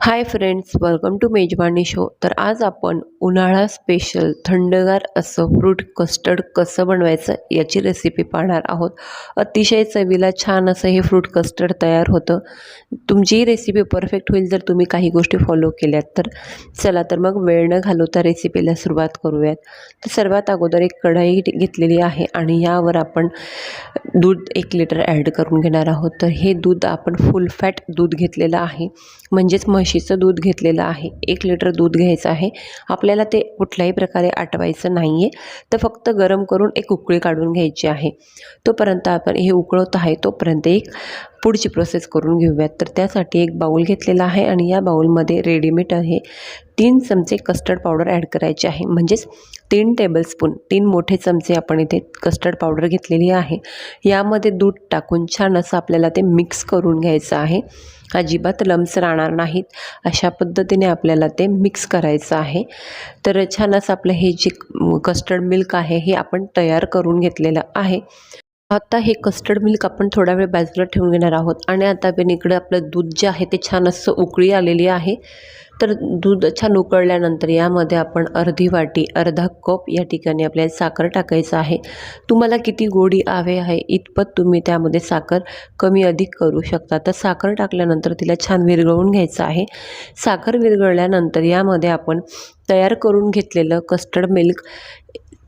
Hi friends, welcome to मेजवानी show. तर आज आपण उन्हाळा स्पेशल थंडगार असं फ्रूट कस्टर्ड कसं बनवायचं याची रेसिपी पाहणार आहोत. अतिशय चवीला छान असं हे फ्रूट कस्टर्ड तयार होतं. तुमची ही रेसिपी परफेक्ट होईल जर तुम्ही काही गोष्टी फॉलो केल्यात तर. चला तर मग वेळ न घालवता रेसिपीला सुरुवात करूयात. तर सर्वात अगोदर एक कढई घेतलेली आहे आणि यावर आपण दूध 1 लिटर ॲड करून घेणार आहोत. तर हे दूध आपण फुल फॅट दूध घेतलेलं आहे, म्हणजेच म्हशीचं दूध घेतलेलं आहे. 1 लिटर दूध घ्यायचं आहे. आपल्याला ते कुठल्याही प्रकारे आटवायचं नाही आहे, तर फक्त गरम करून एक उकळी काढून घ्यायची आहे. तोपर्यंत आपण हे उकळत आहे तोपर्यंत एक पुढची प्रोसेस करून घेऊयात. तर त्यासाठी एक बाऊल घेतलेला आहे आणि या बाऊलमध्ये रेडीमेड आहे 3 चमचे कस्टर्ड पावडर ॲड करायचे आहे, म्हणजेच 3 टेबलस्पून 3 मोठे चमचे आपण इथे कस्टर्ड पावडर घेतलेली आहे. यामध्ये दूध टाकून छान असं आपल्याला ते मिक्स करून घ्यायचं आहे. अजिबात लम्स राहणार नाहीत अशा पद्धतीने आपल्याला ते मिक्स करायचं आहे. तर छान असं आपलं हे जे कस्टर्ड मिल्क आहे हे आपण तयार करून घेतलेलं आहे. आता हे कस्टर्ड मिल्क आपण थोडा वेळ बाजूला ठेवून घेणार आहोत आणि आता आपण इकडं आपलं दूध जे आहे ते छान असं उकळी आलेली आहे. तर दूध छान उकळल्यानंतर यामध्ये आपण अर्धी वाटी अर्धा कप या ठिकाणी आपल्याला साखर टाकायचं आहे. तुम्हाला किती गोडी हवे आहे इतपत तुम्ही त्यामध्ये साखर कमी अधिक करू शकता. तर साखर टाकल्यानंतर तिला छान विरघळवून घ्यायचं आहे. साखर विरघळल्यानंतर यामध्ये आपण तयार करून घेतलेलं कस्टर्ड मिल्क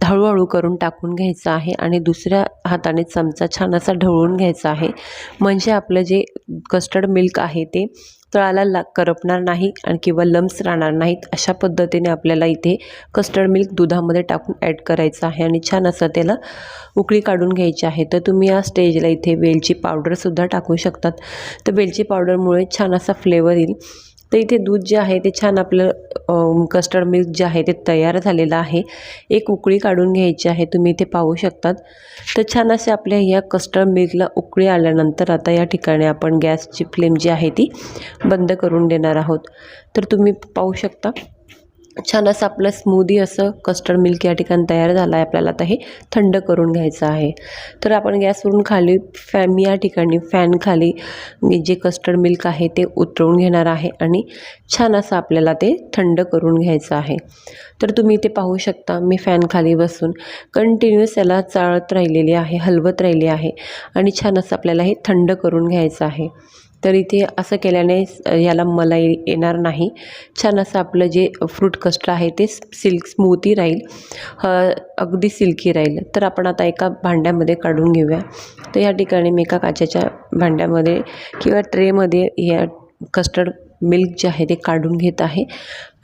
हळूहळू करून टाकून घ्यायचं आहे आणि दुसऱ्या हाताने चमचा छान असा ढवळून घ्यायचा आहे, म्हणजे आपलं जे कस्टर्ड मिल्क आहे ते तळाला करपणार नाही आणि किंवा लम्स राहणार नाहीत. अशा पद्धतीने आपल्याला इथे कस्टर्ड मिल्क दुधामध्ये टाकून ॲड करायचं आहे आणि छान असं त्याला उकळी काढून घ्यायची आहे. तर तुम्ही या स्टेजला इथे वेलची पावडरसुद्धा टाकू शकतात. तर वेलची पावडरमुळे छान असा फ्लेवर येईल. तर इथे दूध जे आहे ते छान आपलं कस्टर्ड मिल्क जे आहे ते तयार झालेलं आहे. एक उकळी काढून घ्यायची आहे, तुम्ही इथे पाहू शकतात. तर छान असे आपल्या या कस्टर्ड मिल्कला उकळी आल्यानंतर आता या ठिकाणी आपण गॅसची फ्लेम जी आहे ती बंद करून देणार आहोत. तर तुम्ही पाहू शकता छान असं आपलं स्मूदी असं कस्टर्ड मिल्क या ठिकाणी तयार झालं आहे. आपल्याला आता हे थंड करून घ्यायचं आहे. तर आपण गॅसवरून खाली मी या ठिकाणी फॅन खाली जे कस्टर्ड मिल्क आहे ते उतरवून घेणार आहे आणि छान असं आपल्याला ते थंड करून घ्यायचं आहे. तर तुम्ही इथे पाहू शकता मी फॅन खाली बसून कंटिन्युअस याला चाळत राहिलेली आहे, हलवत राहिली आहे आणि छान असं आपल्याला हे थंड करून घ्यायचं आहे. तर इथे असं केल्याने याला मलाई येणार नाही. छान असं आपलं जे फ्रूट कस्टर्ड आहे ते स्मूथी राहील, अगदी सिल्की राहील. तर आपण आता एका भांड्यामध्ये काढून घेऊया. तर या ठिकाणी मी एका काचेच्या भांड्यामध्ये किंवा ट्रेमध्ये या कस्टर्ड मिल्क जे आहे ते काढून घेत आहे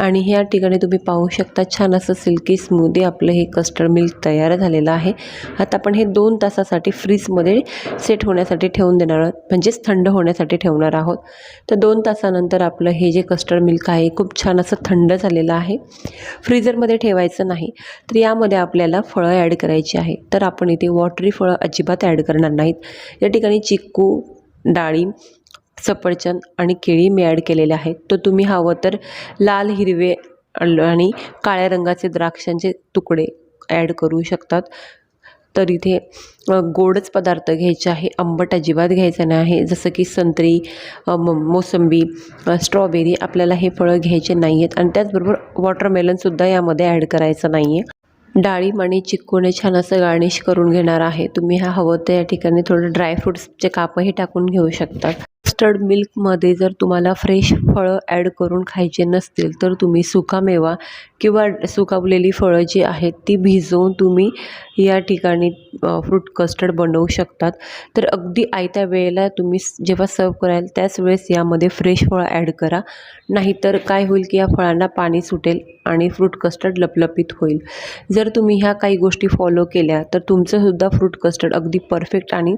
आणि ह्या ठिकाणी तुम्ही पाहू शकता छान असं सिल्की स्मूदी आपलं हे कस्टर्ड मिल्क तयार झालेलं आहे. आता आपण हे 2 तासासाठी फ्रीजमध्ये सेट होण्यासाठी ठेवून देणार आहोत, म्हणजेच थंड होण्यासाठी ठेवणार आहोत. तर 2 तासानंतर आपलं हे जे कस्टर्ड मिल्क आहे खूप छान असं थंड झालेलं आहे. फ्रीजरमध्ये ठेवायचं नाही. तर यामध्ये आपल्याला फळं ॲड करायची आहे. तर आपण इथे वॉटरी फळं अजिबात ॲड करणार नाहीत. या ठिकाणी चिक्कू, डाळिंब, सफरचंद आणि केळी मी ॲड केलेले आहेत. तर तुम्ही हवं तर लाल, हिरवे आणि काळ्या रंगाचे द्राक्षांचे तुकडे ॲड करू शकतात. तर इथे गोडच पदार्थ घ्यायचे आहे, आंबट अजिबात घ्यायचं नाही आहे. जसं की संत्री, मोसंबी, स्ट्रॉबेरी आपल्याला हे फळं घ्यायचे नाही आहेत आणि त्याचबरोबर वॉटरमेलनसुद्धा यामध्ये ॲड करायचं नाही आहे. डाळिंब आणि चिक्कूने छान असं गार्निश करून घेणार आहे. तुम्ही हवं तर या ठिकाणी थोडं ड्रायफ्रूट्सचे कापही टाकून घेऊ शकतात. कस्टर्ड मिल्कमध्ये जर तुम्हाला फ्रेश फळं ॲड करून खायचे नसतील तर तुम्ही सुकामेवा किंवा सुकावलेली फळं जी आहेत ती भिजवून तुम्ही या ठिकाणी फ्रूट कस्टर्ड बनवू शकतात. तर अगदी आयत्या वेळेला तुम्ही जेव्हा सर्व कराल त्याच वेळेस यामध्ये फ्रेश फळं ॲड करा, नाहीतर काय होईल की या फळांना पाणी सुटेल आणि फ्रूट कस्टर्ड लपलपीत होईल. जर तुम्ही ह्या काही गोष्टी फॉलो केल्या तर तुमचंसुद्धा फ्रूट कस्टर्ड अगदी परफेक्ट आणि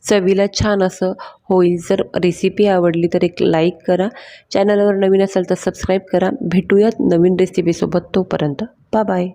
चवीला छान असं होईल. जर रेसिपी आवडली तर एक लाईक करा, चॅनलवर नवीन असाल तर सबस्क्राईब करा. भेटूयात नवीन रेसिपीसोबत. तोपर्यंत बाय बाय.